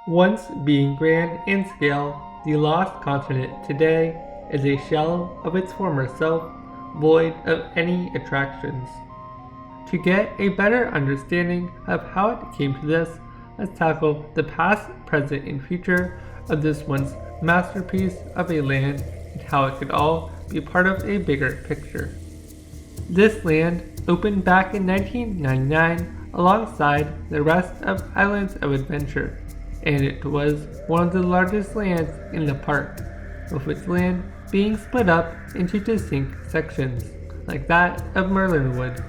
Once being grand in scale, the lost continent today is a shell of its former self, void of any attractions. To get a better understanding of how it came to this, let's tackle the past, present, and future of this once masterpiece of a land and how it could all be part of a bigger picture. This land opened back in 1999 alongside the rest of Islands of Adventure, and it was one of the largest lands in the park, with its land being split up into distinct sections, like that of Merlinwood.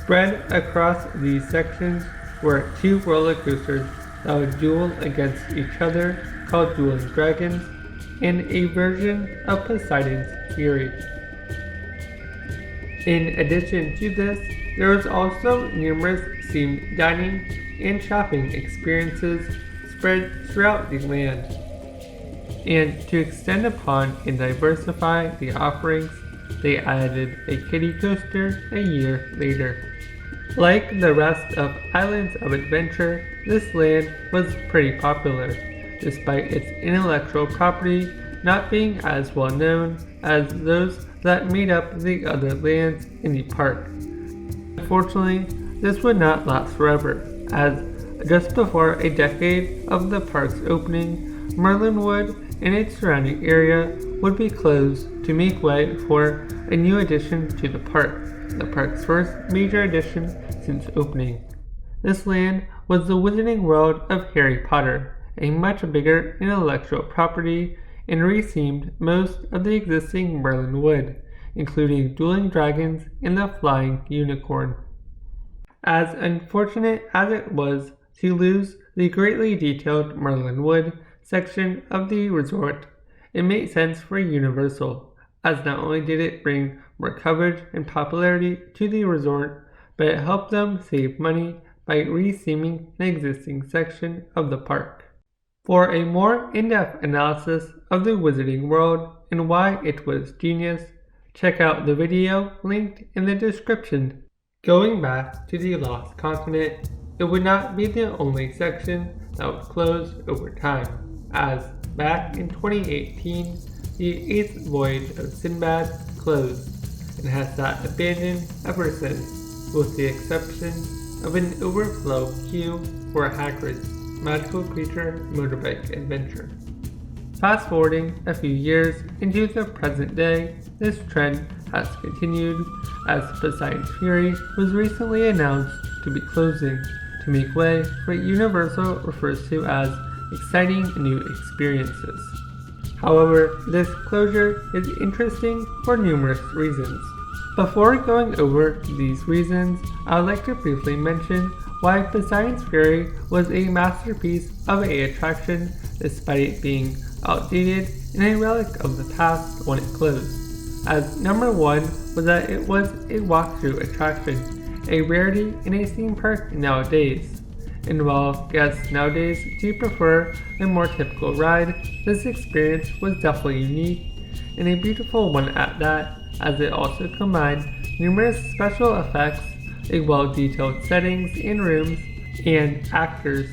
Spread across these sections were two roller coasters that would duel against each other called Dueling Dragons, and a version of Poseidon's Fury. In addition to this, there was also numerous themed dining and shopping experiences spread throughout the land. And to extend upon and diversify the offerings, they added a kiddie coaster a year later. Like the rest of Islands of Adventure, this land was pretty popular, despite its intellectual property not being as well known as those that made up the other lands in the park. Unfortunately, this would not last forever, as just before a decade of the park's opening, Merlinwood and its surrounding area would be closed to make way for a new addition to the park's first major addition since opening. This land was the Wizarding World of Harry Potter, a much bigger intellectual property, and rethemed most of the existing Merlinwood, including dueling dragons and the flying unicorn. As unfortunate as it was to lose the greatly detailed Merlinwood section of the resort, it made sense for Universal, as not only did it bring more coverage and popularity to the resort, but it helped them save money by retheming an existing section of the park. For a more in-depth analysis of the Wizarding World and why it was genius, check out the video linked in the description. Going back to the Lost Continent, it would not be the only section that would close over time, as back in 2018, the 8th voyage of Sinbad closed and has sat abandoned ever since, with the exception of an overflow queue for Hagrid's magical creature motorbike adventure. Fast forwarding a few years into the present day, this trend has continued as Poseidon Furry was recently announced to be closing to make way for what Universal refers to as exciting new experiences. However, this closure is interesting for numerous reasons. Before going over these reasons, I would like to briefly mention why Poseidon's Furry was a masterpiece of an attraction despite it being outdated and a relic of the past when it closed. As number one was that it was a walkthrough attraction, a rarity in a theme park nowadays. And while guests nowadays do prefer a more typical ride, this experience was definitely unique and a beautiful one at that, as it also combined numerous special effects, a well-detailed settings in rooms, and actors.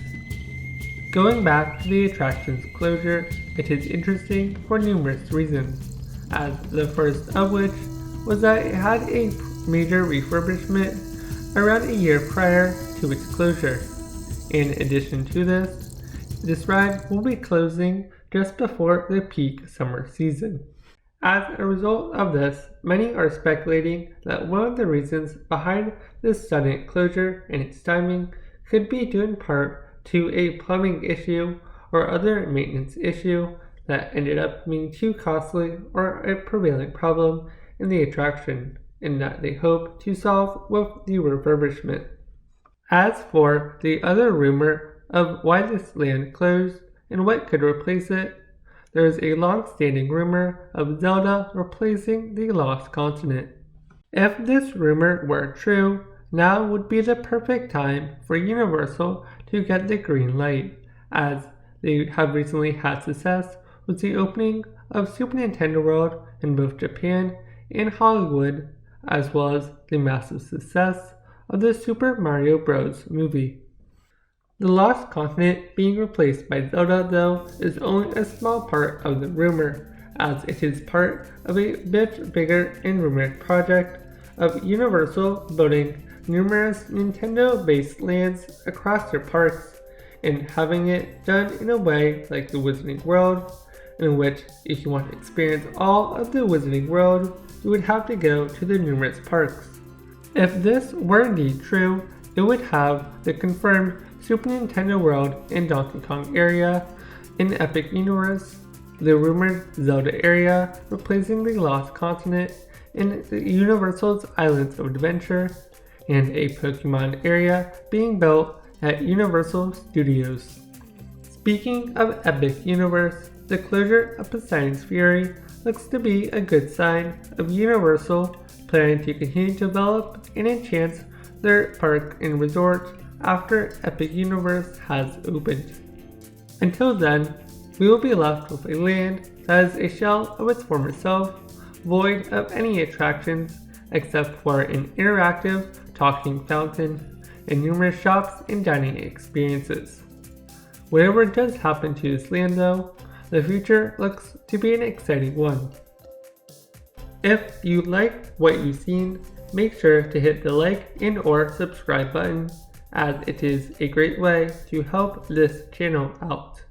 Going back to the attraction's closure, it is interesting for numerous reasons, as the first of which was that it had a major refurbishment around a year prior to its closure. In addition to this ride will be closing just before the peak summer season. As a result of this, many are speculating that one of the reasons behind this sudden closure and its timing could be due in part to a plumbing issue or other maintenance issue that ended up being too costly or a prevailing problem in the attraction, and that they hope to solve with the refurbishment. As for the other rumor of why this land closed and what could replace it, there is a long-standing rumor of Zelda replacing the Lost Continent. If this rumor were true, now would be the perfect time for Universal to get the green light, as they have recently had success with the opening of Super Nintendo World in both Japan and Hollywood, as well as the massive success of the Super Mario Bros. Movie. The lost continent being replaced by Zelda, though, is only a small part of the rumor, as it is part of a bit bigger and rumored project of Universal building numerous Nintendo-based lands across their parks and having it done in a way like the Wizarding World, in which if you want to experience all of the Wizarding World, you would have to go to the numerous parks. If this were indeed true, it would have the confirmed Super Nintendo World and Donkey Kong area in Epic Universe, the rumored Zelda area replacing the Lost Continent in the Universal's Islands of Adventure, and a Pokemon area being built at Universal Studios. Speaking of Epic Universe, the closure of Poseidon's Furry looks to be a good sign of Universal planning to continue to develop and enhance their park and resort after Epic Universe has opened. Until then, we will be left with a land that is a shell of its former self, void of any attractions except for an interactive talking fountain and numerous shops and dining experiences. Whatever does happen to this land though, the future looks to be an exciting one. If you liked what you've seen, make sure to hit the like and or subscribe button, as it is a great way to help this channel out.